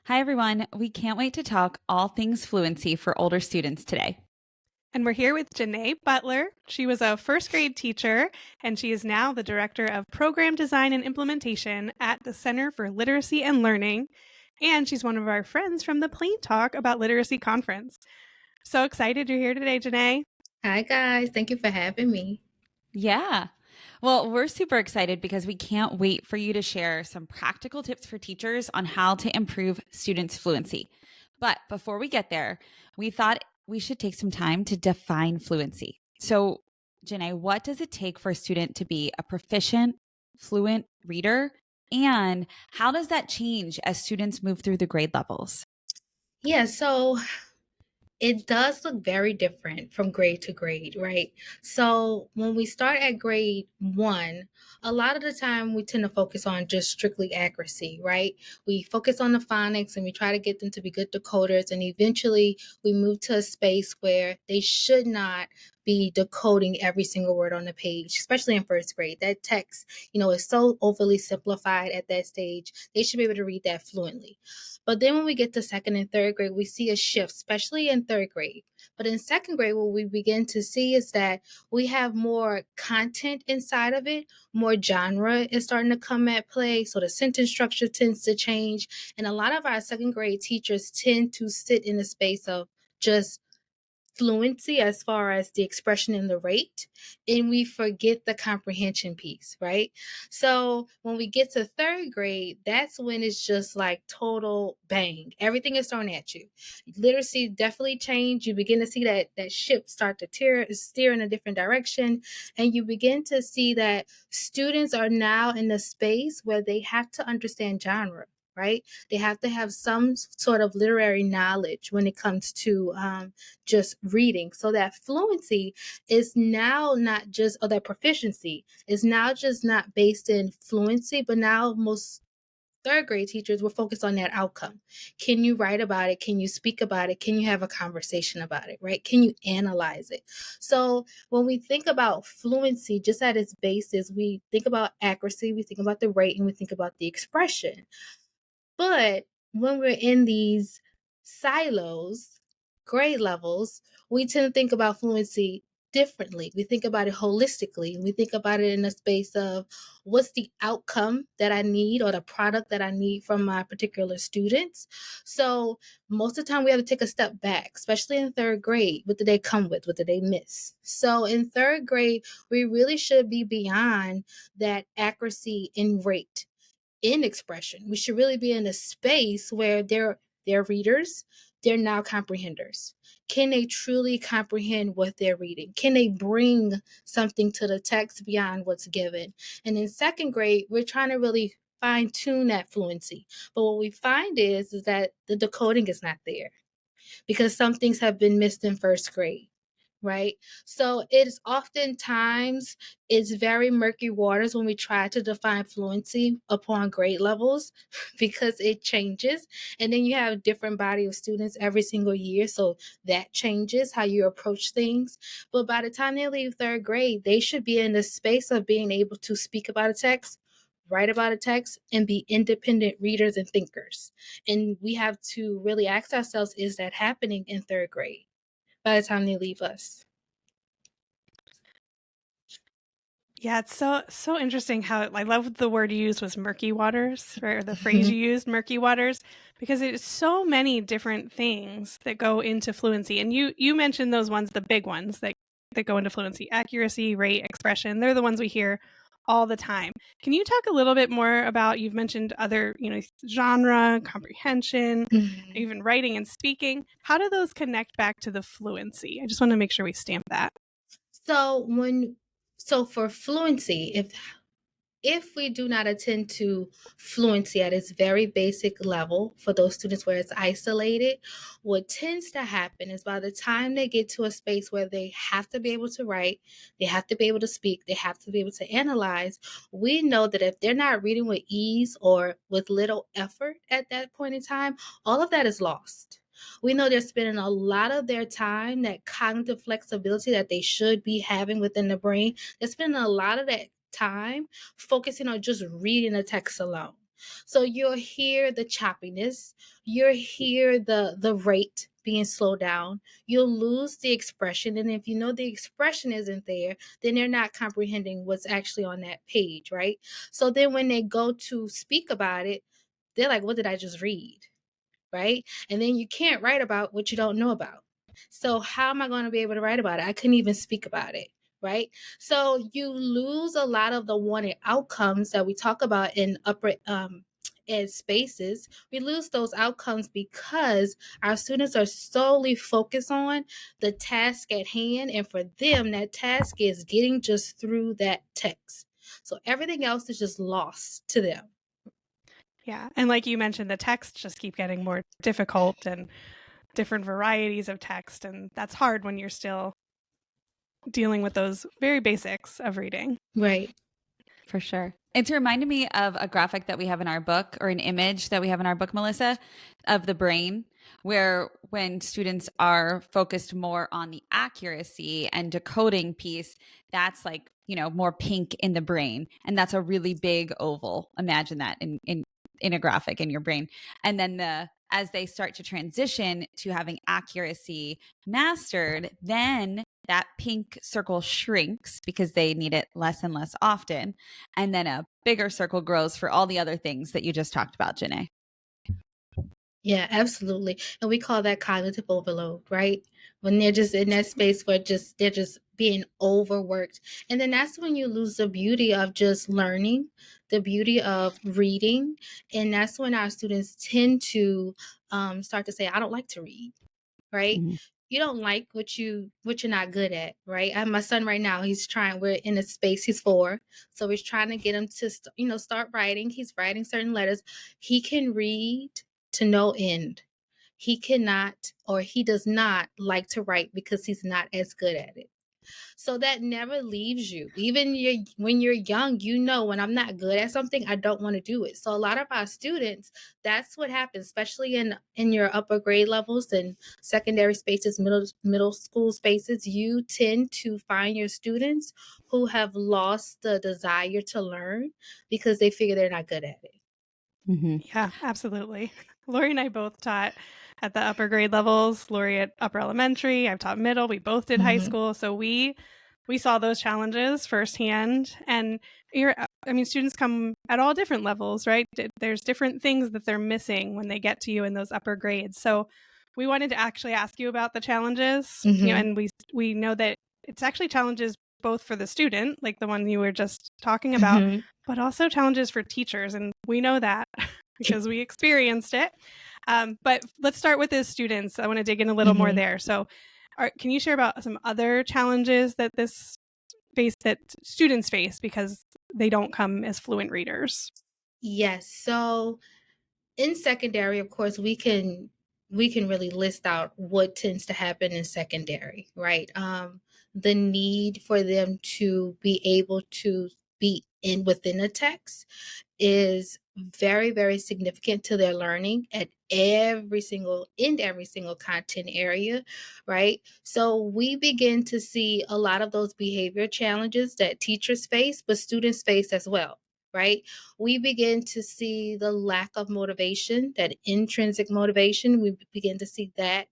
Hi, everyone. We can't wait to talk all things fluency for older students today. And we're here with Janee Butler. She was a first grade teacher, and she is now the Director of Program Design and Implementation at the Center for Literacy and Learning. And she's one of our friends from the Plain Talk About Literacy conference. So excited you're here today, Janee. Hi, guys. Thank you for having me. Yeah. Well, we're super excited because we can't wait for you to share some practical tips for teachers on how to improve students' fluency. But before we get there, we thought we should take some time to define fluency. So, Janae, what does it take for a student to be a proficient, fluent reader? And how does that change as students move through the grade levels? So it does look very different from grade to grade, right? So when we start at grade one, a lot of the time we tend to focus on just strictly accuracy, right? We focus on the phonics and we try to get them to be good decoders. And eventually we move to a space where they should not be decoding every single word on the page, especially in first grade. That text, is so overly simplified at that stage. They should be able to read that fluently. But then when we get to second and third grade, we see a shift, especially in third grade. But in second grade, what we begin to see is that we have more content inside of it, more genre is starting to come at play. So the sentence structure tends to change. And a lot of our second grade teachers tend to sit in the space of just fluency as far as the expression and the rate, and we forget the comprehension piece, right? So when we get to third grade, that's when it's just like total bang. Everything is thrown at you. Literacy definitely changed. You begin to see that ship start to steer in a different direction, and you begin to see that students are now in a space where they have to understand genre, right? They have to have some sort of literary knowledge when it comes to just reading. So that fluency is now not just, or that proficiency is now just not based in fluency, but now most third grade teachers will focus on that outcome. Can you write about it? Can you speak about it? Can you have a conversation about it, right? Can you analyze it? So when we think about fluency, just at its basis, we think about accuracy, we think about the rate, and we think about the expression. But when we're in these silos, grade levels, we tend to think about fluency differently. We think about it holistically. We think about it in a space of what's the outcome that I need or the product that I need from my particular students. So most of the time we have to take a step back, especially in third grade. What did they come with? What did they miss? So in third grade, we really should be beyond that accuracy in rate in expression. We should really be in a space where they're readers, they're now comprehenders. Can they truly comprehend what they're reading? Can they bring something to the text beyond what's given? And in second grade, we're trying to really fine tune that fluency. But what we find is that the decoding is not there because some things have been missed in first grade, right? So it's oftentimes it's very murky waters when we try to define fluency upon grade levels because it changes, and then you have a different body of students every single year, so that changes how you approach things. But by the time they leave third grade, they should be in the space of being able to speak about a text, write about a text, and be independent readers and thinkers. And we have to really ask ourselves, is that happening in third grade by the time they leave us? Yeah, it's so interesting how I love the word you used was murky waters, right? Or the phrase you used, murky waters, because it's so many different things that go into fluency. And you mentioned those ones, the big ones that go into fluency: accuracy, rate, expression. They're the ones we hear all the time. Can you talk a little bit more about, you've mentioned other, genre, comprehension, Mhm. even writing and speaking. How do those connect back to the fluency? I just want to make sure we stamp that. So when so for fluency, if we do not attend to fluency at its very basic level for those students where it's isolated, what tends to happen is by the time they get to a space where they have to be able to write, they have to be able to speak, they have to be able to analyze, we know that if they're not reading with ease or with little effort at that point in time, all of that is lost. We know they're spending a lot of their time, that cognitive flexibility that they should be having within the brain, they're spending a lot of that time focusing on just reading the text alone. So you'll hear the choppiness, you'll hear the rate being slowed down, you'll lose the expression. And if you know the expression isn't there, then they're not comprehending what's actually on that page, right? So then when they go to speak about it, they're like, what did I just read? Right? And then you can't write about what you don't know about. So how am I going to be able to write about it? I couldn't even speak about it. Right. So you lose a lot of the wanted outcomes that we talk about in upper ed spaces. We lose those outcomes because our students are solely focused on the task at hand. And for them, that task is getting just through that text. So everything else is just lost to them. Yeah. And like you mentioned, the texts just keep getting more difficult and different varieties of text. And that's hard when you're still dealing with those very basics of reading. Right. For sure. It's reminded me of a graphic that we have in our book, or an image that we have in our book, Melissa, of the brain, where when students are focused more on the accuracy and decoding piece, that's like, more pink in the brain. And that's a really big oval. Imagine that in a graphic in your brain. And then as they start to transition to having accuracy mastered, then that pink circle shrinks because they need it less and less often. And then a bigger circle grows for all the other things that you just talked about, Janee. Yeah, absolutely. And we call that cognitive overload, right? When they're just in that space where they're just being overworked. And then that's when you lose the beauty of just learning, the beauty of reading. And that's when our students tend to start to say, I don't like to read, right? Mhm. You don't like what you're not good at, right? I have my son right now. We're in a space. He's 4, so he's trying to get him to start writing. He's writing certain letters. He can read to no end. He cannot, or he does not like to write because he's not as good at it. So that never leaves you. Even when you're young, when I'm not good at something, I don't want to do it. So a lot of our students, that's what happens, especially in your upper grade levels and secondary spaces, middle school spaces. You tend to find your students who have lost the desire to learn because they figure they're not good at it. Mm-hmm. Yeah, absolutely. Lori and I both taught at the upper grade levels. Lori at upper elementary. I've taught middle. We both did high school. So we saw those challenges firsthand. And students come at all different levels, right? There's different things that they're missing when they get to you in those upper grades. So we wanted to actually ask you about the challenges. And we know that it's actually challenges both for the student, like the one you were just talking about, but also challenges for teachers. And we know that because we experienced it. But let's start with the students. I want to dig in a little more there. So can you share about some other challenges that that students face because they don't come as fluent readers? Yes. So in secondary, of course, we can really list out what tends to happen in secondary, right? The need for them to be able to be within a text is very, very significant to their learning at every single content area, right? So we begin to see a lot of those behavior challenges that teachers face, but students face as well. Right? We begin to see the lack of motivation, that intrinsic motivation. We begin to see that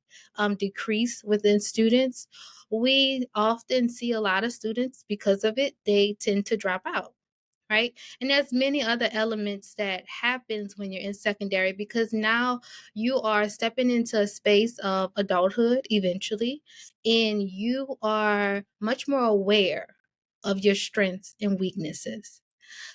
decrease within students. We often see a lot of students, because of it, they tend to drop out. Right? And there's many other elements that happens when you're in secondary, because now you are stepping into a space of adulthood eventually, and you are much more aware of your strengths and weaknesses.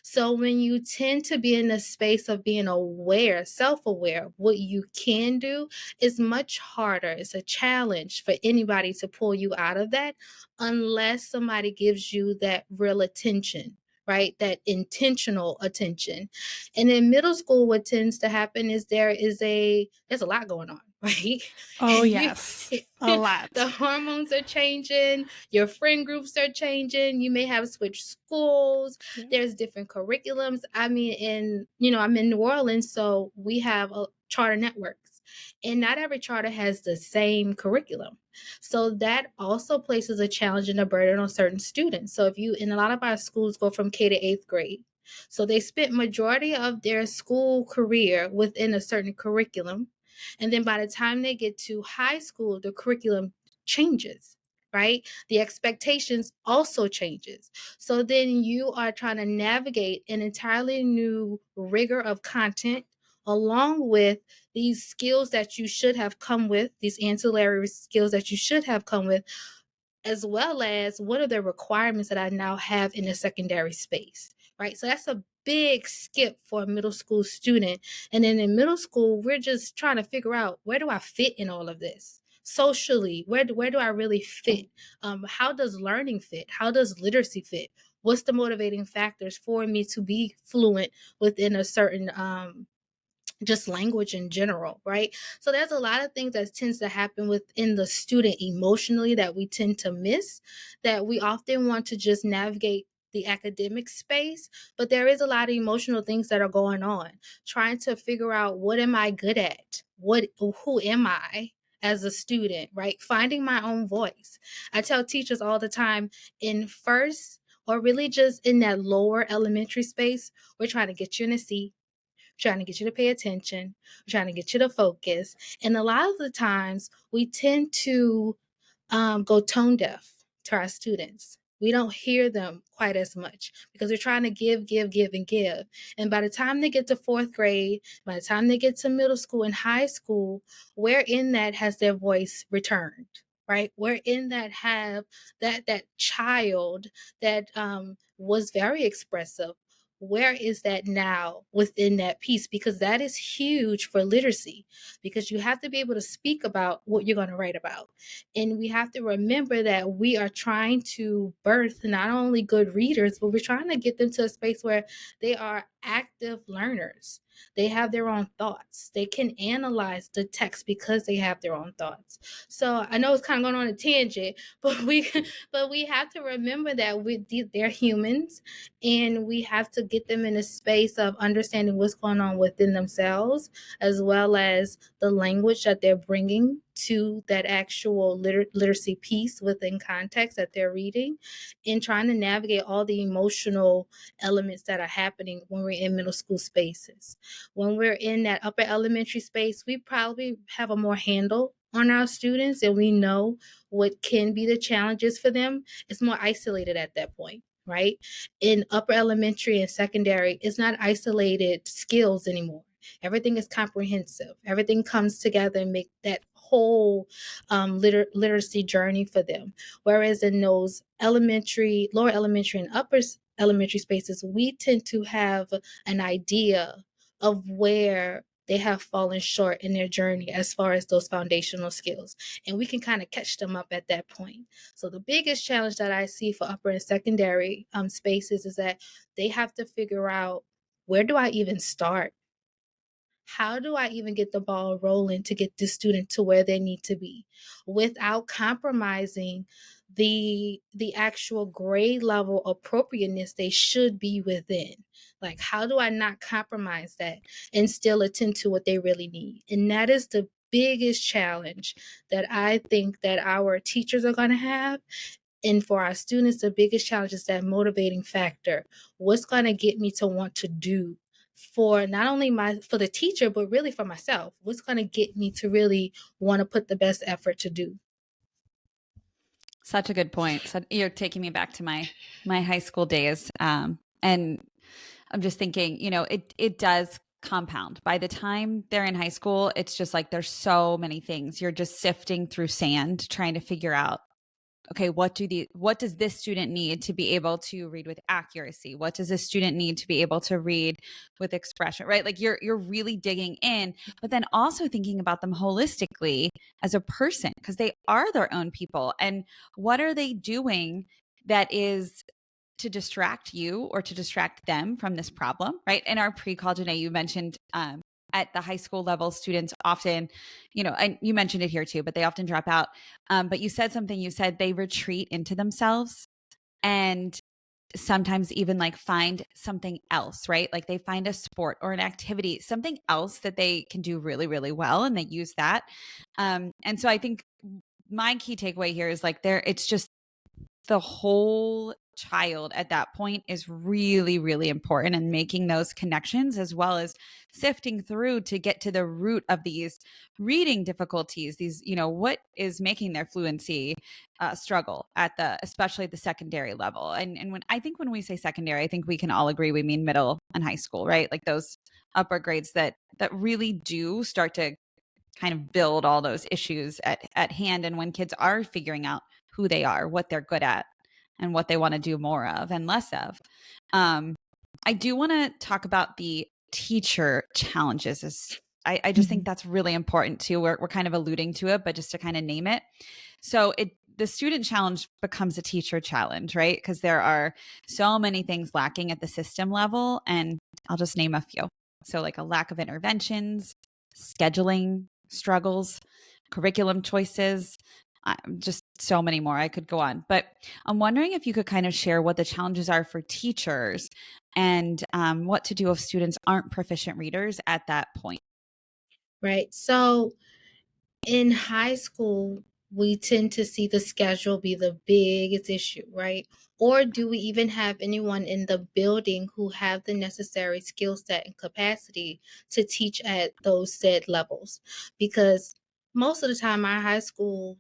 So when you tend to be in a space of being aware, self-aware of what you can do, it's much harder. It's a challenge for anybody to pull you out of that unless somebody gives you that real attention, right? That intentional attention. And in middle school, what tends to happen is there's a lot going on, right? Oh, And yes, a lot. the hormones are changing, your friend groups are changing, you may have switched schools, there's different curriculums. I mean, I'm in New Orleans, so we have charter networks, and not every charter has the same curriculum. So that also places a challenge and a burden on certain students. So if you, in a lot of our schools, go from K to 8th grade, So they spent majority of their school career within a certain curriculum. And then by the time they get to high school, the curriculum changes, right? The expectations also changes. So then you are trying to navigate an entirely new rigor of content along with these skills that you should have come with, these ancillary skills that you should have come with, as well as what are the requirements that I now have in the secondary space, right? So that's a big skip for a middle school student. And then in middle school, we're just trying to figure out, where do I fit in all of this? Socially, where do I really fit? How does learning fit? How does literacy fit? What's the motivating factors for me to be fluent within a certain just language in general, right? So there's a lot of things that tends to happen within the student emotionally that we tend to miss, that we often want to just navigate the academic space, but there is a lot of emotional things that are going on. Trying to figure out, what am I good at? Who am I as a student, right? Finding my own voice. I tell teachers all the time, in first, or really just in that lower elementary space, we're trying to get you in a seat, trying to get you to pay attention, trying to get you to focus. And a lot of the times we tend to go tone deaf to our students. We don't hear them quite as much because we're trying to give, and give. And by the time they get to fourth grade, by the time they get to middle school and high school, where in that has their voice returned? Right? Where in that have that child that was very expressive, where is that now within that piece? Because that is huge for literacy, because you have to be able to speak about what you're going to write about. And we have to remember that we are trying to birth not only good readers, but we're trying to get them to a space where they are active learners. They have their own thoughts. They can analyze the text because they have their own thoughts. So I know it's kind of going on a tangent, but we have to remember that they're humans, and we have to get them in a space of understanding what's going on within themselves, as well as the language that they're bringing to that actual literacy piece within context that they're reading, and trying to navigate all the emotional elements that are happening when we're in middle school spaces. When we're in that upper elementary space, we probably have a more handle on our students, and we know what can be the challenges for them. It's more isolated at that point, right? In upper elementary and secondary, it's not isolated skills anymore. Everything is comprehensive. Everything comes together and make that whole literacy journey for them. Whereas in those lower elementary and upper elementary spaces, we tend to have an idea of where they have fallen short in their journey as far as those foundational skills. And we can kind of catch them up at that point. So the biggest challenge that I see for upper and secondary spaces is that they have to figure out, where do I even start? How do I even get the ball rolling to get the student to where they need to be without compromising the actual grade level appropriateness they should be within? Like, how do I not compromise that and still attend to what they really need? And that is the biggest challenge that I think that our teachers are going to have. And for our students, the biggest challenge is that motivating factor. What's going to get me to want to do for not only for the teacher, but really for myself? What's going to get me to really want to put the best effort to do? Such a good point. So you're taking me back to my high school days, and I'm just thinking, it does compound. By the time they're in high school, it's just like there's so many things. You're just sifting through sand, trying to figure out, okay, what does this student need to be able to read with accuracy? What does this student need to be able to read with expression, right? Like you're really digging in, but then also thinking about them holistically as a person, because they are their own people. And what are they doing that is to distract you or to distract them from this problem, right? In our pre-call, Janee, you mentioned at the high school level, students often, and you mentioned it here too, but they often drop out. But you said something, you said they retreat into themselves and sometimes even like find something else, right? Like they find a sport or an activity, something else that they can do really, really well. And they use that. And so I think my key takeaway here is like it's just the whole child at that point is really, really important, and making those connections as well as sifting through to get to the root of these reading difficulties, these, what is making their fluency struggle at especially the secondary level. And when we say secondary, I think we can all agree we mean middle and high school, right? Like those upper grades that really do start to kind of build all those issues at hand. And when kids are figuring out who they are, what they're good at, and what they want to do more of and less of. I do want to talk about the teacher challenges. I just think that's really important too. We're kind of alluding to it, but just to kind of name it. So the student challenge becomes a teacher challenge, right? Because there are so many things lacking at the system level. And I'll just name a few. So like a lack of interventions, scheduling struggles, curriculum choices, just so many more. I could go on. But I'm wondering if you could kind of share what the challenges are for teachers and what to do if students aren't proficient readers at that point. Right. So in high school, we tend to see the schedule be the biggest issue, right? Or do we even have anyone in the building who have the necessary skill set and capacity to teach at those said levels? Because most of the time, our high school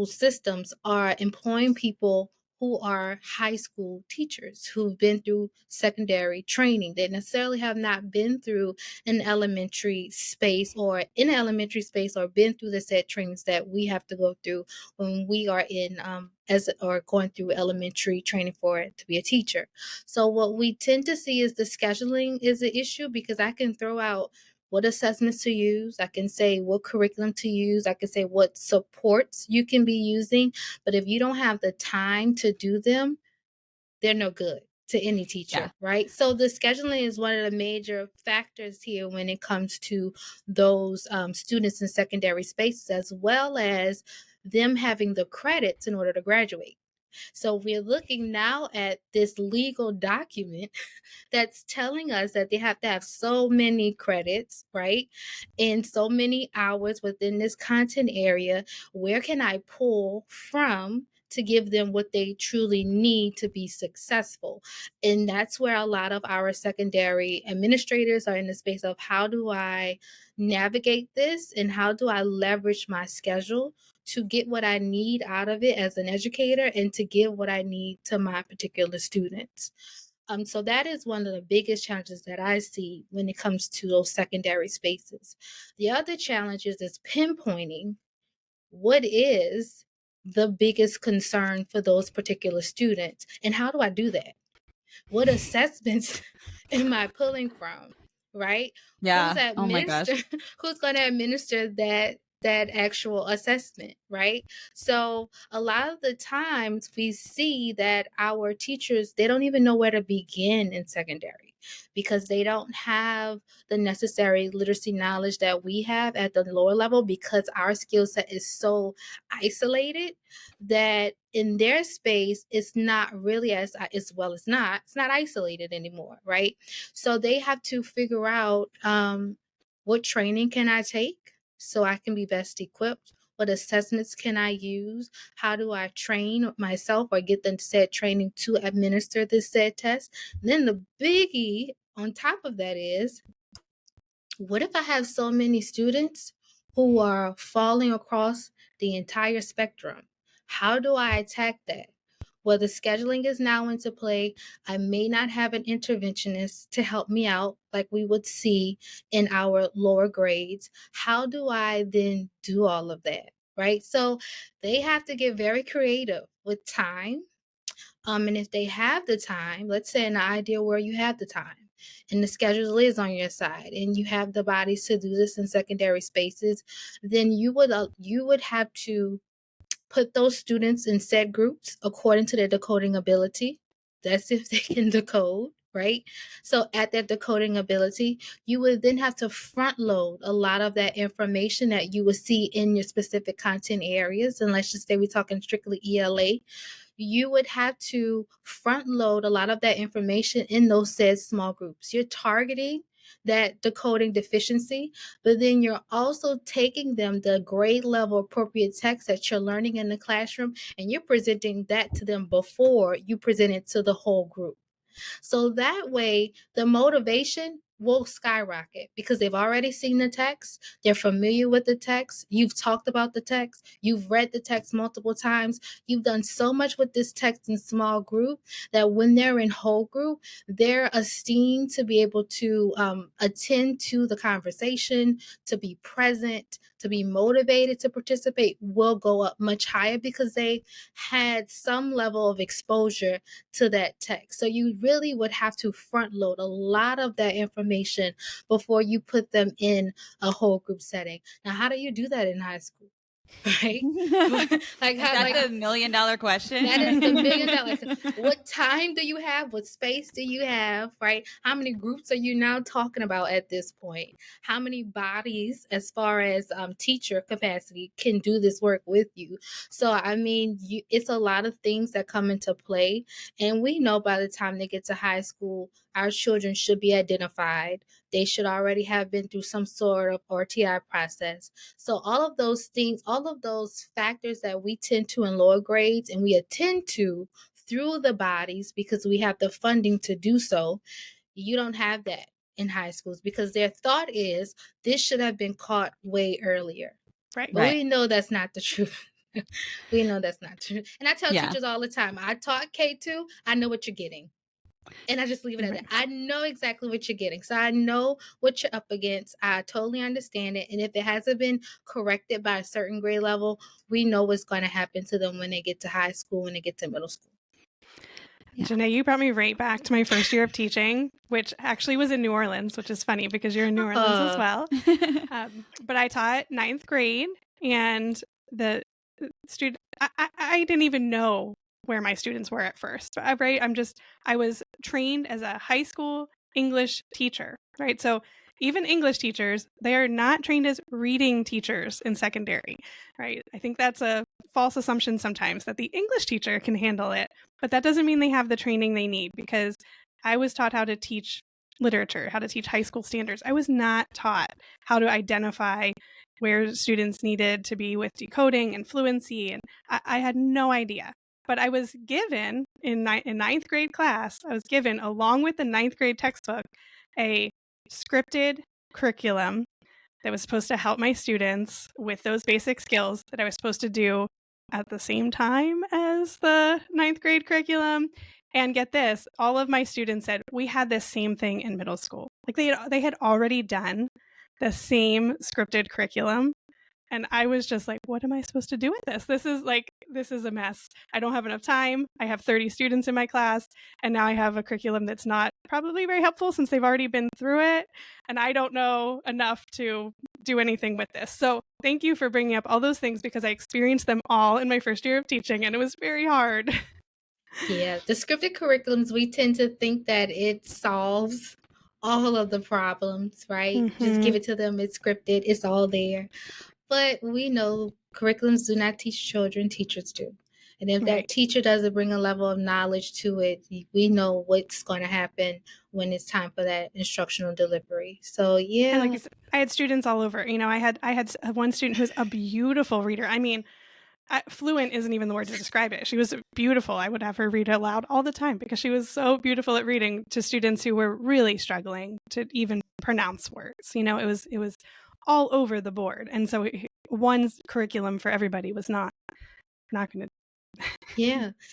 systems are employing people who are high school teachers who've been through secondary training. They necessarily have not been through an elementary space or in an elementary space or been through the said trainings that we have to go through when we are in or going through elementary training for it to be a teacher. So what we tend to see is the scheduling is an issue because I can throw out what assessments to use. I can say what curriculum to use. I can say what supports you can be using. But if you don't have the time to do them, they're no good to any teacher, right? So the scheduling is one of the major factors here when it comes to those students in secondary spaces, as well as them having the credits in order to graduate. So we're looking now at this legal document that's telling us that they have to have so many credits, right? And so many hours within this content area. Where can I pull from to give them what they truly need to be successful? And that's where a lot of our secondary administrators are in the space of how do I navigate this and how do I leverage my schedule to get what I need out of it as an educator and to give what I need to my particular students. So that is one of the biggest challenges that I see when it comes to those secondary spaces. The other challenges is pinpointing what is the biggest concern for those particular students and how do I do that? What assessments am I pulling from? Right? Yeah. Oh my gosh. Who's going to administer that actual assessment, right? So a lot of the times we see that our teachers, they don't even know where to begin in secondary because they don't have the necessary literacy knowledge that we have at the lower level because our skill set is so isolated that in their space it's not really as well as not it's not isolated anymore, right? So they have to figure out what training can I take so I can be best equipped? What assessments can I use? How do I train myself or get the said training to administer this said test? And then the biggie on top of that is, what if I have so many students who are falling across the entire spectrum? How do I attack that? Well, the scheduling is now into play. I may not have an interventionist to help me out like we would see in our lower grades. How do I then do all of that? Right? So they have to get very creative with time. And if they have the time, let's say an idea where you have the time and the schedule is on your side and you have the bodies to do this in secondary spaces, then you would have to put those students in said groups according to their decoding ability. That's if they can decode, right? So at their decoding ability, you would then have to front load a lot of that information that you would see in your specific content areas. And let's just say we're talking strictly ELA. You would have to front load a lot of that information in those said small groups. You're targeting that decoding deficiency, but then you're also taking them the grade level appropriate text that you're learning in the classroom, and you're presenting that to them before you present it to the whole group. So that way, the motivation will skyrocket because they've already seen the text, they're familiar with the text, you've talked about the text, you've read the text multiple times, you've done so much with this text in small group that when they're in whole group, their esteem to be able to attend to the conversation, to be present, to be motivated to participate will go up much higher because they had some level of exposure to that text. So you really would have to front load a lot of that information before you put them in a whole group setting. Now, how do you do that in high school? Right? Like, is that the $1 million question? That is the $1 million. What time do you have? What space do you have? Right? How many groups are you now talking about at this point? How many bodies, as far as teacher capacity, can do this work with you? So, I mean, it's a lot of things that come into play. And we know by the time they get to high school, our children should be identified. They should already have been through some sort of RTI process. So all of those things, all of those factors that we tend to in lower grades and we attend to through the bodies because we have the funding to do so, you don't have that in high schools because their thought is this should have been caught way earlier. Right. But we know that's not the truth. We know that's not true. And I tell Yeah. teachers all the time, I taught K2, I know what you're getting. And I just leave it at that. I know exactly what you're getting. So I know what you're up against. I totally understand it. And if it hasn't been corrected by a certain grade level, we know what's going to happen to them when they get to high school, when they get to middle school. Yeah. Janee, you brought me right back to my first year of teaching, which actually was in New Orleans, which is funny because you're in New Orleans as well. But I taught ninth grade, and the student, I didn't even know where my students were at first. Right? I was trained as a high school English teacher, right? So even English teachers, they are not trained as reading teachers in secondary, right? I think that's a false assumption sometimes that the English teacher can handle it, but that doesn't mean they have the training they need because I was taught how to teach literature, how to teach high school standards. I was not taught how to identify where students needed to be with decoding and fluency, and I had no idea. But I was given in ninth grade class, I was given along with the ninth grade textbook a scripted curriculum that was supposed to help my students with those basic skills that I was supposed to do at the same time as the ninth grade curriculum. And get this, all of my students said we had this same thing in middle school. Like they had already done the same scripted curriculum. And I was just like, what am I supposed to do with this? This is a mess. I don't have enough time. I have 30 students in my class, and now I have a curriculum that's not probably very helpful since they've already been through it, and I don't know enough to do anything with this. So thank you for bringing up all those things because I experienced them all in my first year of teaching, and it was very hard. Yeah, the scripted curriculums, we tend to think that it solves all of the problems, right? Just give it to them, it's scripted, it's all there. But we know curriculums do not teach children, teachers do. And if that teacher doesn't bring a level of knowledge to it, we know what's going to happen when it's time for that instructional delivery. So, yeah. And like you said, I had students all over. I had one student who's a beautiful reader. I mean, fluent isn't even the word to describe it. She was beautiful. I would have her read aloud all the time because she was so beautiful at reading to students who were really struggling to even pronounce words. It was all over the board. And so one curriculum for everybody was not going to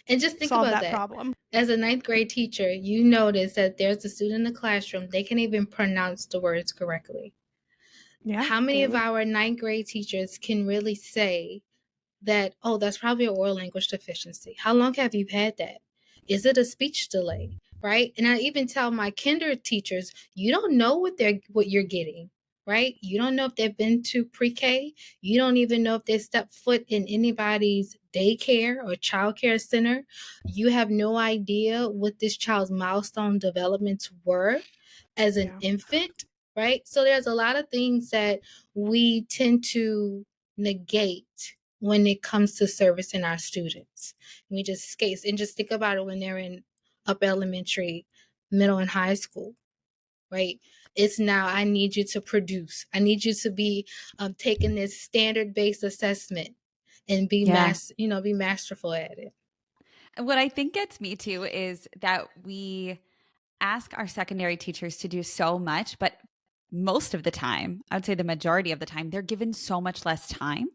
and just think solve about that problem. As a ninth grade teacher, you notice that there's a student in the classroom, they can even pronounce the words correctly. Yeah. How many of our ninth grade teachers can really say that, oh, that's probably an oral language deficiency? How long have you had that? Is it a speech delay? Right? And I even tell my kinder teachers, you don't know what you're getting. Right? You don't know if they've been to pre-K. You don't even know if they stepped foot in anybody's daycare or childcare center. You have no idea what this child's milestone developments were as an infant, right? So there's a lot of things that we tend to negate when it comes to servicing our students. We just skate and just think about it when they're in upper elementary, middle, and high school, right? It's now, I need you to produce. I need you to be taking this standard-based assessment and be Yeah. be masterful at it. What I think gets me too is that we ask our secondary teachers to do so much, but most of the time, I would say the majority of the time, they're given so much less time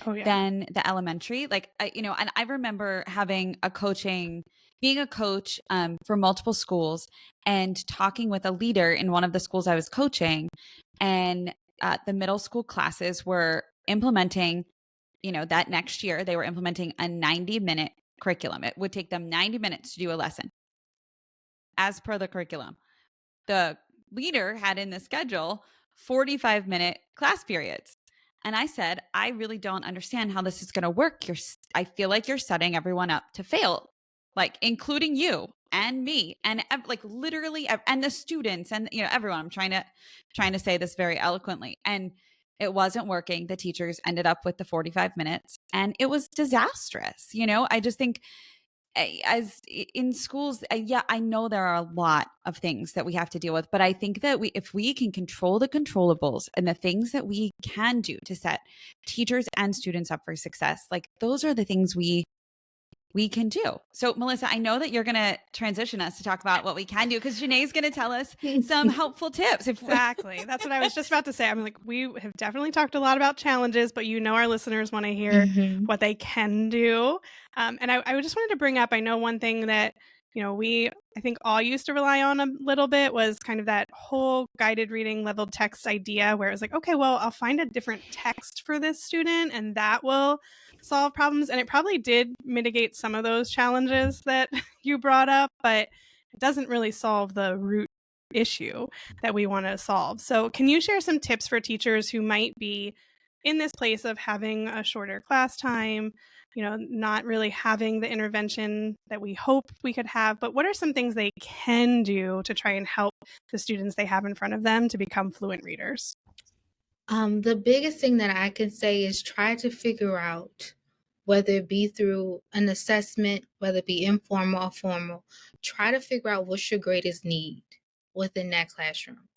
Oh yeah. than the elementary. Like, and I remember being a coach for multiple schools and talking with a leader in one of the schools I was coaching. And the middle school classes were implementing, that next year, they were implementing a 90-minute curriculum. It would take them 90 minutes to do a lesson as per the curriculum. The leader had in the schedule 45-minute class periods. And I said, I really don't understand how this is going to work. I feel like you're setting everyone up to fail, like including you and me and like literally and the students and everyone. I'm trying to say this very eloquently, and it wasn't working. The teachers ended up with the 45 minutes and it was disastrous. I just think as in schools, yeah, I know there are a lot of things that we have to deal with, but I think that if we can control the controllables and the things that we can do to set teachers and students up for success, like those are the things we can do. So, Melissa, I know that you're going to transition us to talk about what we can do because Janee's going to tell us some helpful tips. Exactly. That's what I was just about to say. I'm like, we have definitely talked a lot about challenges, but our listeners want to hear what they can do. And I just wanted to bring up, I know one thing that, I think all used to rely on a little bit was kind of that whole guided reading leveled text idea where it was like, okay, well, I'll find a different text for this student and that will solve problems. And it probably did mitigate some of those challenges that you brought up, but it doesn't really solve the root issue that we want to solve. So can you share some tips for teachers who might be in this place of having a shorter class time, not really having the intervention that we hope we could have, but what are some things they can do to try and help the students they have in front of them to become fluent readers? The biggest thing that I can say is try to figure out, whether it be through an assessment, whether it be informal or formal, try to figure out what's your greatest need within that classroom.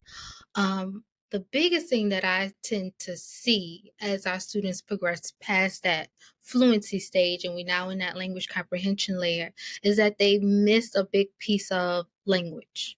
The biggest thing that I tend to see as our students progress past that fluency stage and we now in that language comprehension layer is that they miss a big piece of language,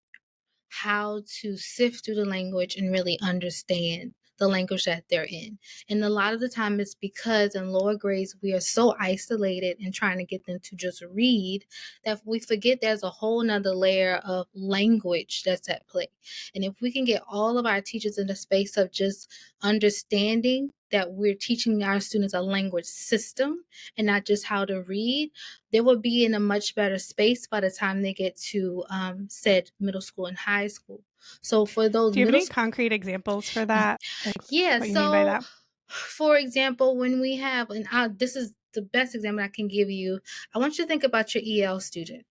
how to sift through the language and really understand the language that they're in. And a lot of the time it's because in lower grades we are so isolated in trying to get them to just read that we forget there's a whole nother layer of language that's at play. And if we can get all of our teachers in the space of just understanding that we're teaching our students a language system and not just how to read, they will be in a much better space by the time they get to said middle school and high school. So for those Do you have any concrete examples for that? Like yeah, what you mean by so that? for example, when we have, and this is the best example I can give you, I want you to think about your EL student.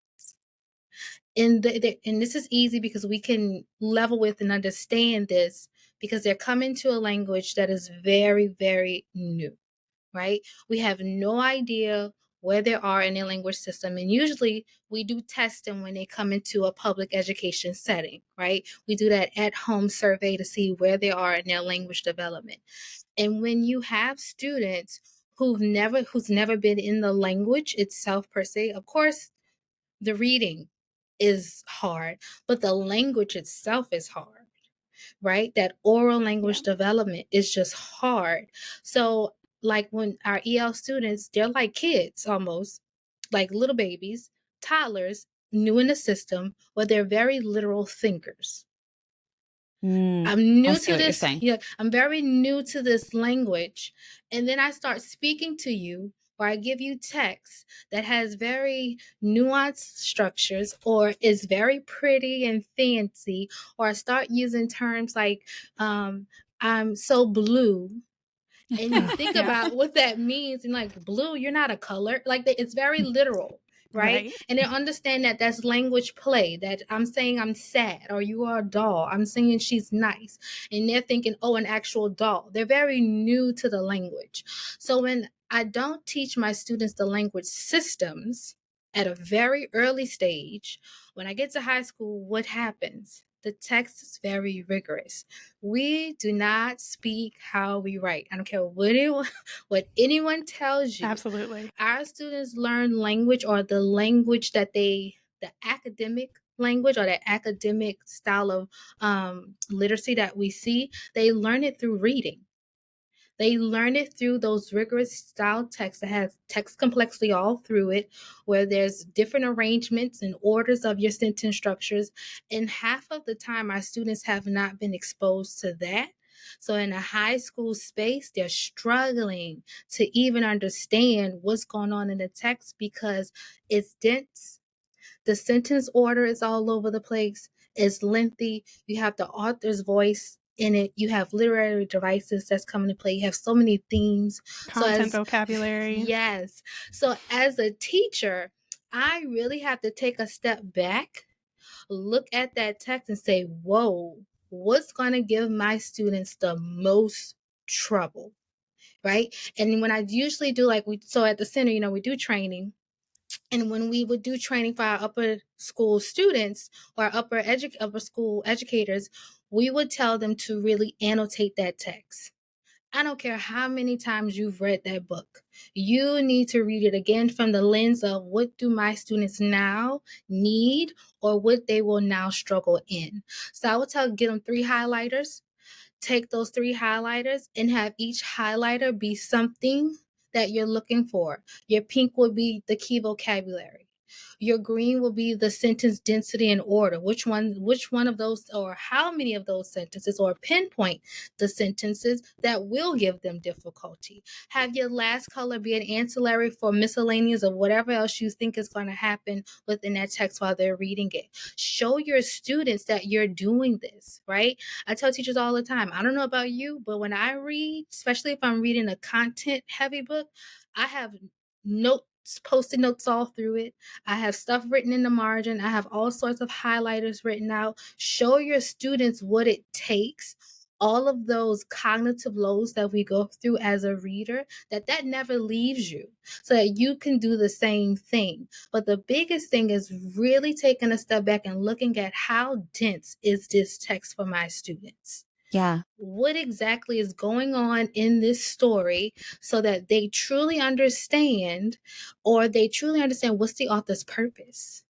And this is easy because we can level with and understand this because they're coming to a language that is very, very new, right? We have no idea where they are in their language system. And usually we do testing when they come into a public education setting, right? We do that at-home survey to see where they are in their language development. And when you have students who's never been in the language itself per se, of course, the reading is hard, but the language itself is hard, right? That oral language development is just hard. So like when our EL students, they're like kids almost, like little babies, toddlers, new in the system, but they're very literal thinkers. I'm I new see to what you're this. saying. Yeah, I'm very new to this language. And then I start speaking to you, or I give you text that has very nuanced structures, or is very pretty and fancy, or I start using terms like, I'm so blue. And you think Yeah. about what that means, and like blue, you're not a color. Like it's very literal, right? Right. And they understand that that's language play. That I'm saying I'm sad, or you are a doll. I'm saying she's nice, and they're thinking, oh, an actual doll. They're very new to the language. So when I don't teach my students the language systems at a very early stage, when I get to high school, what happens? the text is very rigorous. We do not speak how we write. I don't care what anyone tells you. Absolutely. Our students learn language, or the language that the academic language or the academic style of literacy that we see, they learn it through reading. They learn it through those rigorous style texts that has text complexity all through it, where there's different arrangements and orders of your sentence structures. And half of the time, our students have not been exposed to that. So in a high school space, they're struggling to even understand what's going on in the text because it's dense. The sentence order is all over the place. It's lengthy. You have the author's voice in it. You have literary devices that's coming to play. You have so many themes. Content vocabulary. Yes. So as a teacher, I really have to take a step back, look at that text and say, whoa, what's going to give my students the most trouble? Right. And when I usually do so at the center, we do training. And when we would do training for our upper school students or upper school educators, we would tell them to really annotate that text. I don't care how many times you've read that book. You need to read it again from the lens of what do my students now need or what they will now struggle in. So I would get them 3 highlighters. Take those 3 highlighters and have each highlighter be something that you're looking for. Your pink will be the key vocabulary. Your green will be the sentence density and order. Which one of those, or how many of those sentences, or pinpoint the sentences that will give them difficulty. Have your last color be an ancillary for miscellaneous of whatever else you think is going to happen within that text while they're reading it. Show your students that you're doing this, right? I tell teachers all the time, I don't know about you, but when I read, especially if I'm reading a content heavy book, I have notes, post-it notes all through it. I have stuff written in the margin. I have all sorts of highlighters written out. Show your students what it takes. All of those cognitive loads that we go through as a reader, that never leaves you, so that you can do the same thing. But the biggest thing is really taking a step back and looking at how dense is this text for my students. Yeah. What exactly is going on in this story so that they truly understand, or they truly understand what's the author's purpose.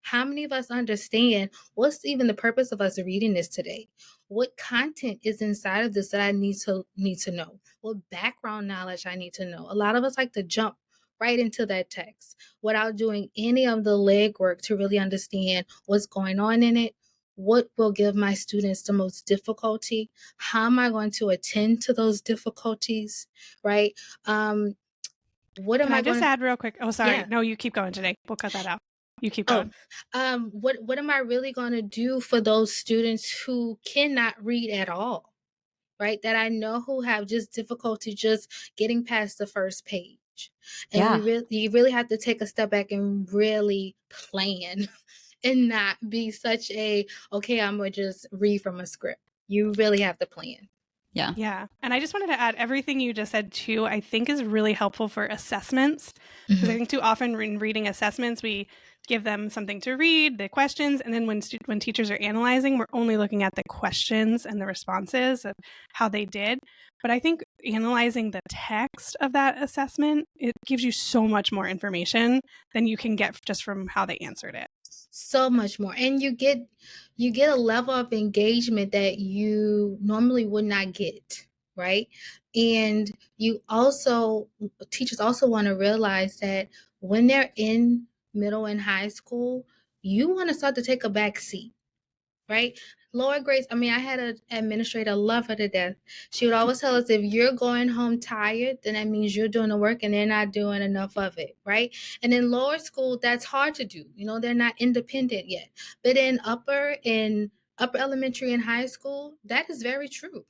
How many of us understand what's even the purpose of us reading this today? What content is inside of this that I need to know? What background knowledge I need to know? A lot of us like to jump right into that text without doing any of the legwork to really understand what's going on in it. What will give my students the most difficulty? How am I going to attend to those difficulties? Right? What am Can I going just add real quick? Oh, sorry. Yeah. No, you keep going, Janee. We'll cut that out. You keep Oh, going. what am I really going to do for those students who cannot read at all, right? That I know who have just difficulty just getting past the first page. And you really have to take a step back and really plan and not be such okay, I'm going to just read from a script. You really have to plan. Yeah. Yeah. And I just wanted to add, everything you just said too, I think is really helpful for assessments. Because I think too often in reading assessments, we give them something to read, the questions, and then when teachers are analyzing, we're only looking at the questions and the responses of how they did. But I think analyzing the text of that assessment, it gives you so much more information than you can get just from how they answered it. So much more. And you get a level of engagement that you normally would not get, right? And teachers also want to realize that when they're in middle and high school, you want to start to take a back seat, right? Lower grades, I had an administrator, love her to death. She would always tell us, if you're going home tired, then that means you're doing the work and they're not doing enough of it, right? And in lower school, that's hard to do. They're not independent yet. But in upper elementary and high school, that is very true.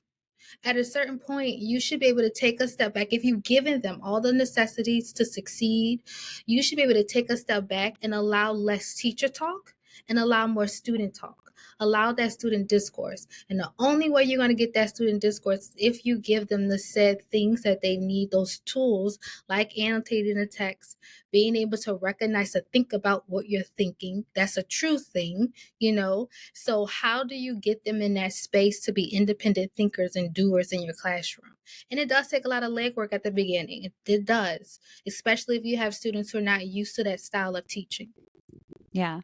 At a certain point, you should be able to take a step back. If you've given them all the necessities to succeed, you should be able to take a step back and allow less teacher talk and allow more student talk. Allow that student discourse. And the only way you're going to get that student discourse is if you give them the said things that they need, those tools like annotating the text, being able to recognize, to think about what you're thinking. That's a true thing, So how do you get them in that space to be independent thinkers and doers in your classroom? And it does take a lot of legwork at the beginning. It does, especially if you have students who are not used to that style of teaching. Yeah.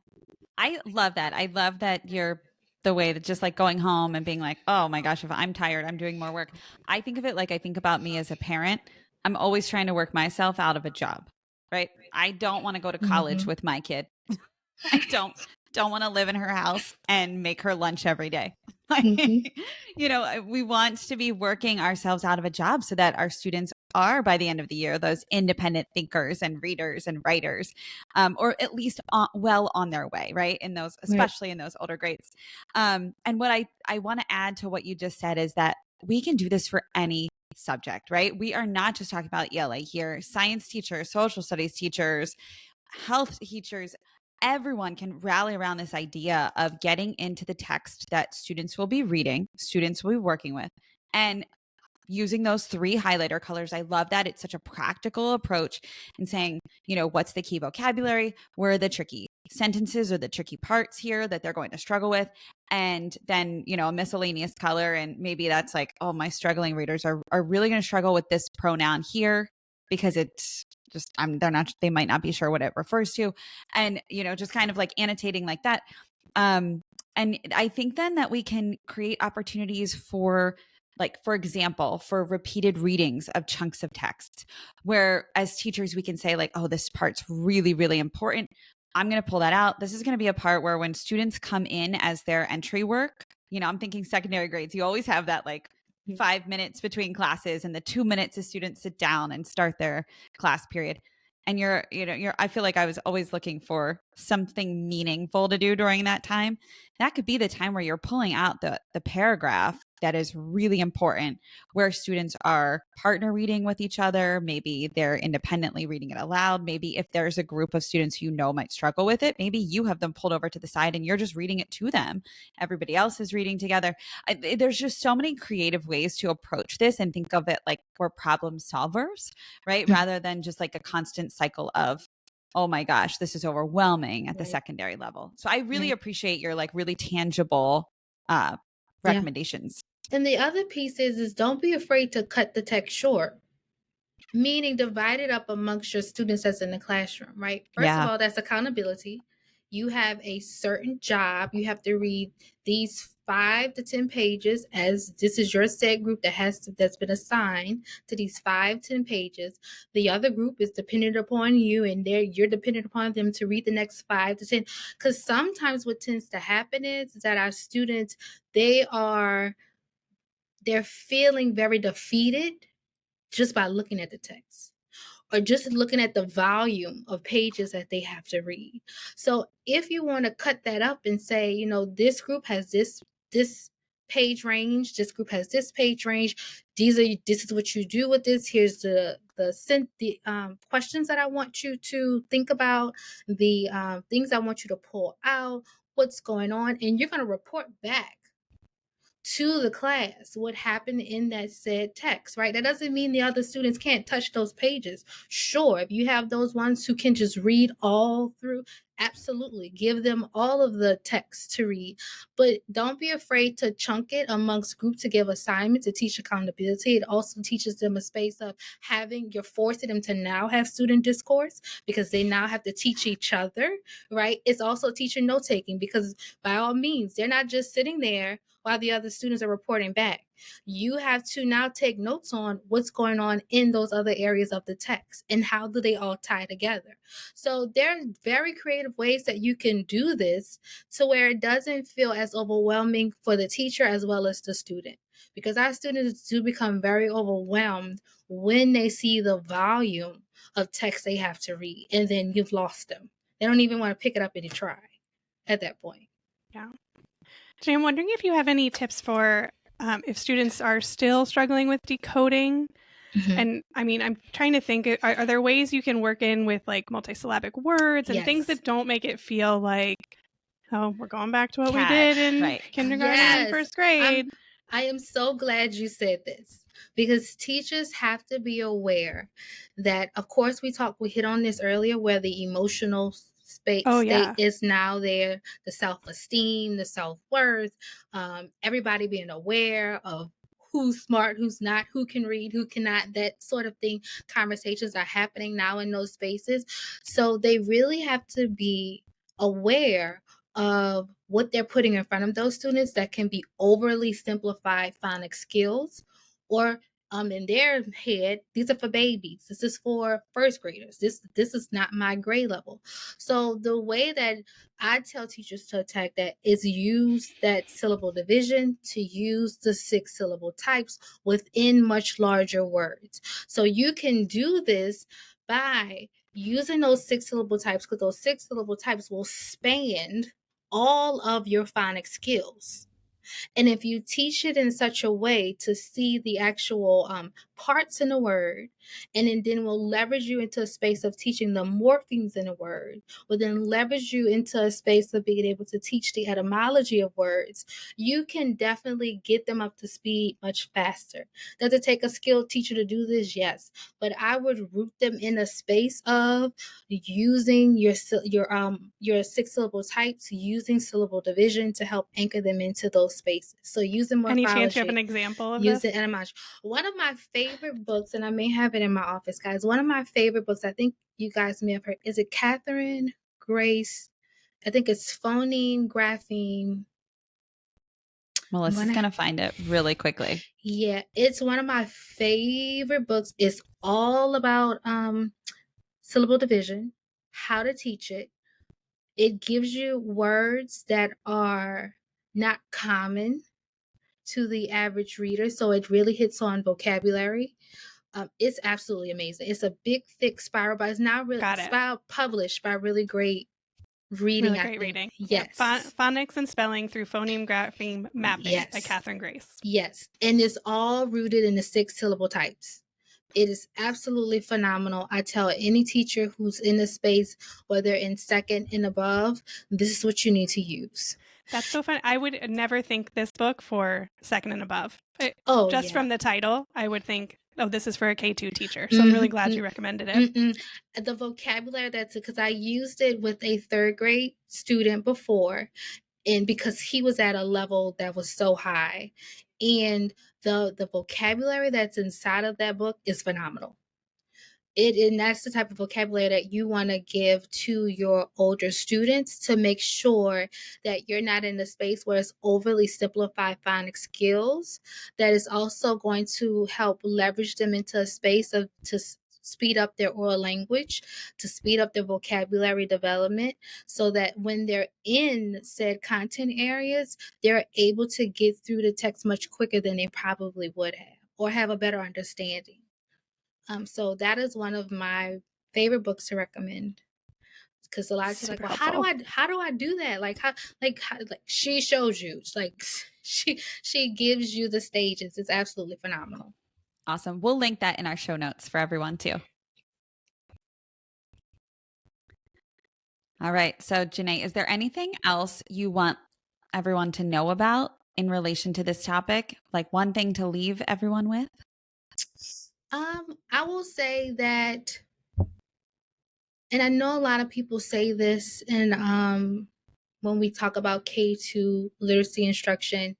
I love that. I love that you're the way that just like going home and being like, oh my gosh, if I'm tired, I'm doing more work. I think of it like I think about me as a parent. I'm always trying to work myself out of a job, right? I don't want to go to college with my kid. I don't want to live in her house and make her lunch every day. We want to be working ourselves out of a job so that our students are, by the end of the year, those independent thinkers and readers and writers, or at least well on their way, right? In those, especially in those older grades. And what I want to add to what you just said is that we can do this for any subject, right? We are not just talking about ELA here. Science teachers, social studies teachers, health teachers, everyone can rally around this idea of getting into the text that students will be reading, students will be working with, and using those 3 highlighter colors. I love that. It's such a practical approach and saying, what's the key vocabulary? Where are the tricky sentences or the tricky parts here that they're going to struggle with? And then, a miscellaneous color. And maybe that's like, oh, my struggling readers are really going to struggle with this pronoun here because it's just, they might not be sure what it refers to. And, just kind of like annotating like that. And I think then that we can create opportunities for, like, for example, for repeated readings of chunks of text, where as teachers, we can say like, oh, this part's really, really important. I'm going to pull that out. This is going to be a part where when students come in as their entry work, I'm thinking secondary grades, you always have that like 5 minutes between classes and the 2 minutes as students sit down and start their class period. And I feel like I was always looking for something meaningful to do during that time. That could be the time where you're pulling out the paragraph that is really important, where students are partner reading with each other. Maybe they're independently reading it aloud. Maybe if there's a group of students might struggle with it, maybe you have them pulled over to the side and you're just reading it to them. Everybody else is reading together. There's just so many creative ways to approach this and think of it like we're problem solvers, right? Rather than just like a constant cycle of, oh my gosh, this is overwhelming at the secondary level. So I really appreciate your like really tangible recommendations. And the other piece is don't be afraid to cut the text short, meaning divide it up amongst your students that's in the classroom, right? First of all, that's accountability. You have a certain job. You have to read these 5 to 10 pages, as this is your set group that's been assigned to these 5-10 pages. The other group is dependent upon you, and you're dependent upon them to read the next 5 to 10. Because sometimes what tends to happen is that our students, they're feeling very defeated just by looking at the text, or just looking at the volume of pages that they have to read. So if you want to cut that up and say, this group has this page range, this group has this page range, this is what you do with this, here's the questions that I want you to think about, the things I want you to pull out, what's going on, and you're going to report back to the class what happened in that said text, right? That doesn't mean the other students can't touch those pages. Sure, if you have those ones who can just read all through, absolutely give them all of the text to read, but don't be afraid to chunk it amongst groups to give assignments, to teach accountability. It also teaches them a space of you're forcing them to now have student discourse because they now have to teach each other, right? It's also teacher note taking, because by all means, they're not just sitting there while the other students are reporting back. You have to now take notes on what's going on in those other areas of the text and how do they all tie together. So there are very creative ways that you can do this to where it doesn't feel as overwhelming for the teacher as well as the student, because our students do become very overwhelmed when they see the volume of text they have to read, and then you've lost them. They don't even want to pick it up and try at that point. Yeah. Janee, I'm wondering if you have any tips for if students are still struggling with decoding. And I mean, I'm trying to think, are there ways you can work in with like multisyllabic words and things that don't make it feel like Oh, we're going back to what we did in kindergarten and first grade. I am so glad you said this, because teachers have to be aware that, of course, we hit on this earlier, where the emotional state is now there, the self-esteem, the self-worth, everybody being aware of who's smart, who's not, who can read, who cannot, that sort of thing. Conversations are happening now in those spaces. So they really have to be aware of what they're putting in front of those students that can be overly simplified phonics skills, or in their head, these are for babies. This is for first graders. This is not my grade level. So the way that I tell teachers to attack that is use that syllable division, to use the 6 syllable types within much larger words. So you can do this by using those 6 syllable types, because those 6 syllable types will span all of your phonics skills. And if you teach it in such a way to see the actual parts in a word, and then will leverage you into a space of teaching the morphemes in a word, will then leverage you into a space of being able to teach the etymology of words, you can definitely get them up to speed much faster. Does it take a skilled teacher to do this? Yes. But I would root them in a space of using your 6 syllable types, using syllable division to help anchor them into those spaces. So using morphology. Any chance you have an example of using etymology. One of my favorite books, and I may have it in my office, guys. One of my favorite books, I think you guys may have heard, is it Catherine Grace? I think it's Phoneme, Grapheme. Melissa's going to find it really quickly. Yeah, it's one of my favorite books. It's all about syllable division, how to teach it. It gives you words that are not common to the average reader, so it really hits on vocabulary. It's absolutely amazing. It's a big, thick spiral, but it's now really published by really great reading. Really great reading. Yes. Yeah. Phonics and Spelling Through Phoneme, Grapheme, Mapping by Catherine Grace. Yes. And it's all rooted in the 6 syllable types. It is absolutely phenomenal. I tell any teacher who's in the space, whether in second and above, this is what you need to use. That's so fun. I would never think this book for second and above. From the title, I would think, oh, this is for a K2 teacher. So I'm really glad you recommended it. The vocabulary, because I used it with a 3rd grade student before, and because he was at a level that was so high, and the vocabulary that's inside of that book is phenomenal. And that's the type of vocabulary that you want to give to your older students, to make sure that you're not in a space where it's overly simplified phonics skills. That is also going to help leverage them into a space to speed up their oral language, to speed up their vocabulary development, so that when they're in said content areas, they're able to get through the text much quicker than they probably would have, or have a better understanding. So that is one of my favorite books to recommend, because a lot of people are like, well, how do I do that? Like she shows you. It's like she gives you the stages. It's absolutely phenomenal. Awesome. We'll link that in our show notes for everyone too. All right. So Janee, is there anything else you want everyone to know about in relation to this topic? Like one thing to leave everyone with? I will say that, and I know a lot of people say this, and when we talk about K2 literacy instruction,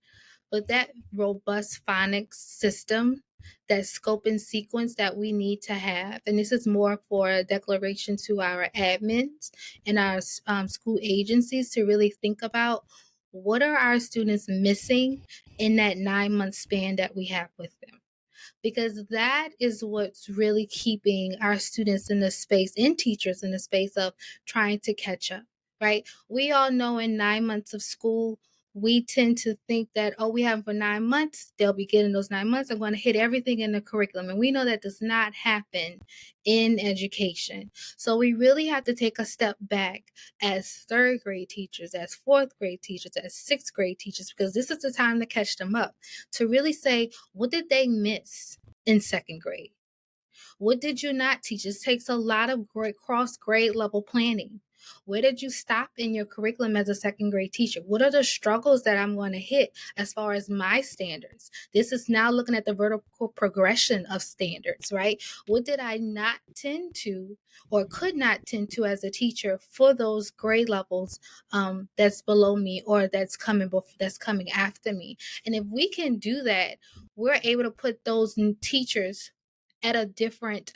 but that robust phonics system, that scope and sequence that we need to have, and this is more for a declaration to our admins and our school agencies, to really think about, what are our students missing in that 9-month span that we have with them? Because that is what's really keeping our students in the space, and teachers in the space of trying to catch up, right? We all know in 9 months of school, we tend to think that, oh, we have them for 9 months, they'll be getting those 9 months, I'm going to hit everything in the curriculum. And we know that does not happen in education. So we really have to take a step back as 3rd grade teachers, as 4th grade teachers, as 6th grade teachers, because this is the time to catch them up, to really say, what did they miss in 2nd grade? What did you not teach? It takes a lot of cross grade level planning. Where did you stop in your curriculum as a second grade teacher? What are the struggles that I'm going to hit as far as my standards? This is now looking at the vertical progression of standards, right? What did I not tend to or could not tend to as a teacher for those grade levels that's below me or that's coming after me? And if we can do that, we're able to put those teachers at a different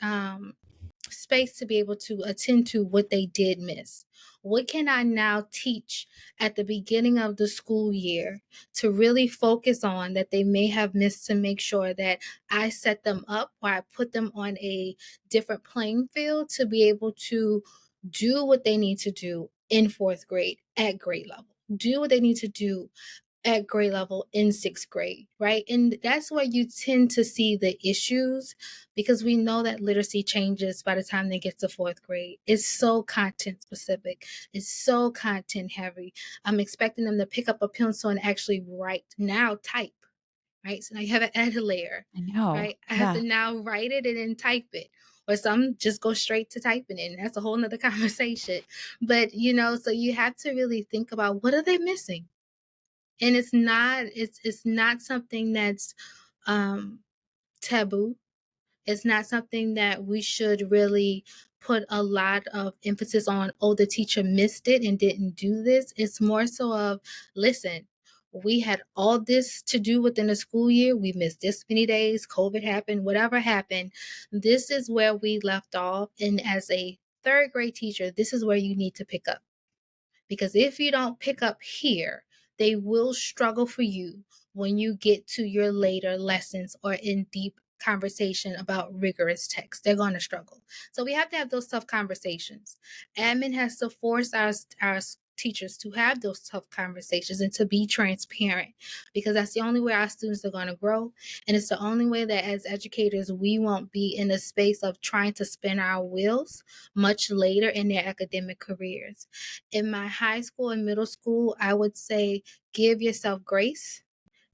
space to be able to attend to what they did miss. What can I now teach at the beginning of the school year to really focus on that they may have missed, to make sure that I set them up or I put them on a different playing field to be able to do what they need to do in fourth grade at grade level, do what they need to do at grade level in sixth grade, right? And that's where you tend to see the issues, because we know that literacy changes by the time they get to fourth grade. It's so content specific, it's so content heavy. I'm expecting them to pick up a pencil and actually write, now type, right? So now you have an edit layer, I know. right? I have to now write it and then type it. Or some just go straight to typing it. And that's a whole nother conversation. But, so you have to really think about, what are they missing? And it's not something that's taboo. It's not something that we should really put a lot of emphasis on. Oh, the teacher missed it and didn't do this. It's more so of, listen, we had all this to do within the school year. We missed this many days. COVID happened, whatever happened. This is where we left off. And as a third grade teacher, this is where you need to pick up. Because if you don't pick up here, they will struggle for you when you get to your later lessons or in deep conversation about rigorous text. They're going to struggle. So we have to have those tough conversations. Admin has to force our teachers to have those tough conversations and to be transparent, because that's the only way our students are going to grow. And it's the only way that as educators, we won't be in a space of trying to spin our wheels much later in their academic careers. In my high school and middle school, I would say give yourself grace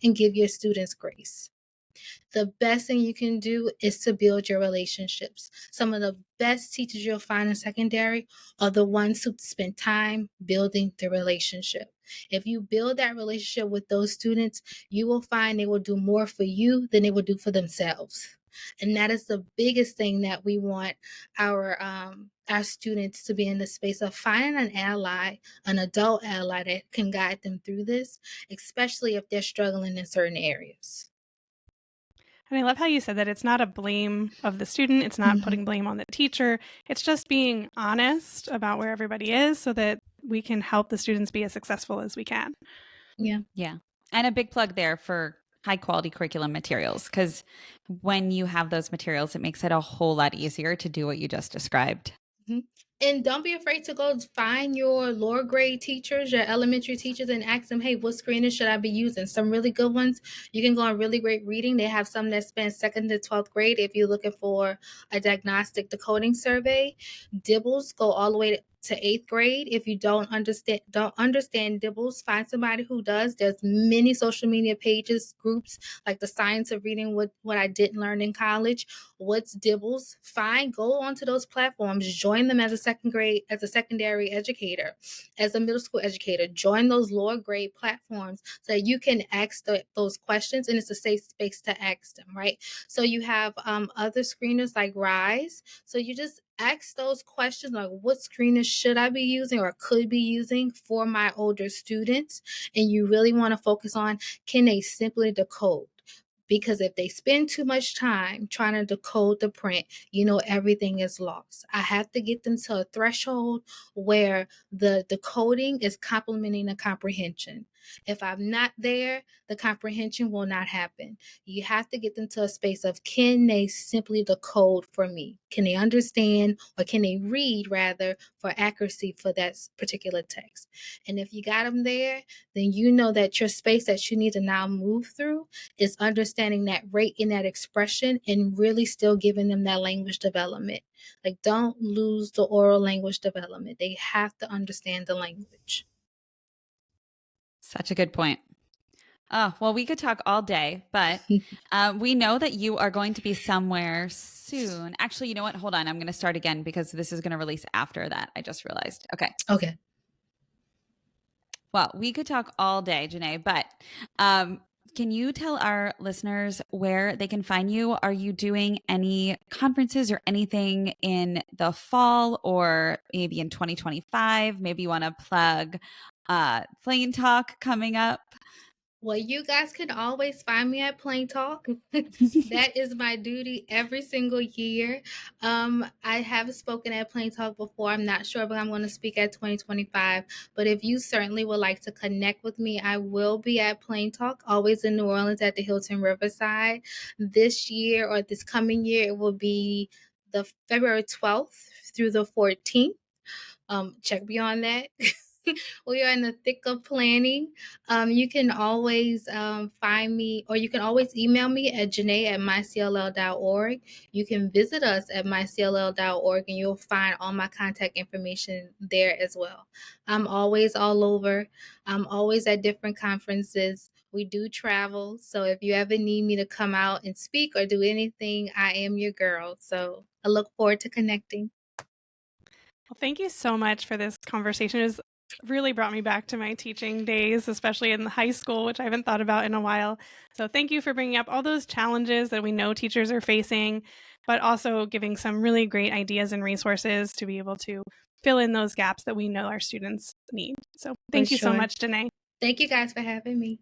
and give your students grace. The best thing you can do is to build your relationships. Some of the best teachers you'll find in secondary are the ones who spend time building the relationship. If you build that relationship with those students, you will find they will do more for you than they will do for themselves. And that is the biggest thing that we want our students to be in the space of finding an ally, an adult ally that can guide them through this, especially if they're struggling in certain areas. And I love how you said that it's not a blame of the student. It's not putting blame on the teacher. It's just being honest about where everybody is so that we can help the students be as successful as we can. Yeah. Yeah. And a big plug there for high quality curriculum materials, because when you have those materials, it makes it a whole lot easier to do what you just described. Mm-hmm. And don't be afraid to go find your lower grade teachers, your elementary teachers, and ask them, hey, what screeners should I be using? Some really good ones. You can go on Really Great Reading. They have some that span 2nd to 12th grade if you're looking for a diagnostic decoding survey. Dibbles go all the way to 8th grade. If you don't understand Dibbles, find somebody who does. There's many social media pages, groups like the Science of Reading, what I didn't learn in college. What's Dibbles? Fine, go onto those platforms, join them as a secondary educator, as a middle school educator, join those lower grade platforms so that you can ask those questions, and it's a safe space to ask them, right? So you have other screeners like Rise. So you just ask those questions like, what screeners should I be using or could be using for my older students? And you really want to focus on, can they simply decode? Because if they spend too much time trying to decode the print, everything is lost. I have to get them to a threshold where the decoding is complementing the comprehension. If I'm not there, the comprehension will not happen. You have to get them to a space of, can they simply decode for me? Can they understand, or can they read rather, for accuracy for that particular text? And if you got them there, then you know that your space that you need to now move through is understanding that rate in that expression and really still giving them that language development. Like, don't lose the oral language development. They have to understand the language. Such a good point. Oh, well, we could talk all day, but we know that you are going to be somewhere soon. Actually, you know what? Hold on. I'm going to start again because this is going to release after that. I just realized. Okay. Okay. Well, we could talk all day, Janee, but can you tell our listeners where they can find you? Are you doing any conferences or anything in the fall or maybe in 2025? Maybe you want to plug Plain Talk coming up. Well, you guys can always find me at Plain Talk. That is my duty every single year. I have spoken at Plain Talk before. I'm not sure if I'm going to speak at 2025, but if you certainly would like to connect with me, I will be at Plain Talk, always in New Orleans at the Hilton Riverside. This year or this coming year, it will be the February 12th through the 14th. Check me on that. We are in the thick of planning. You can always find me, or you can always email me at janee@mycll.org. You can visit us at mycll.org, and you'll find all my contact information there as well. I'm always all over. I'm always at different conferences. We do travel, so if you ever need me to come out and speak or do anything, I am your girl. So I look forward to connecting. Well, thank you so much for this conversation. It's really brought me back to my teaching days, especially in high school, which I haven't thought about in a while. So thank you for bringing up all those challenges that we know teachers are facing, but also giving some really great ideas and resources to be able to fill in those gaps that we know our students need. So thank you so much, Janee. Thank you guys for having me.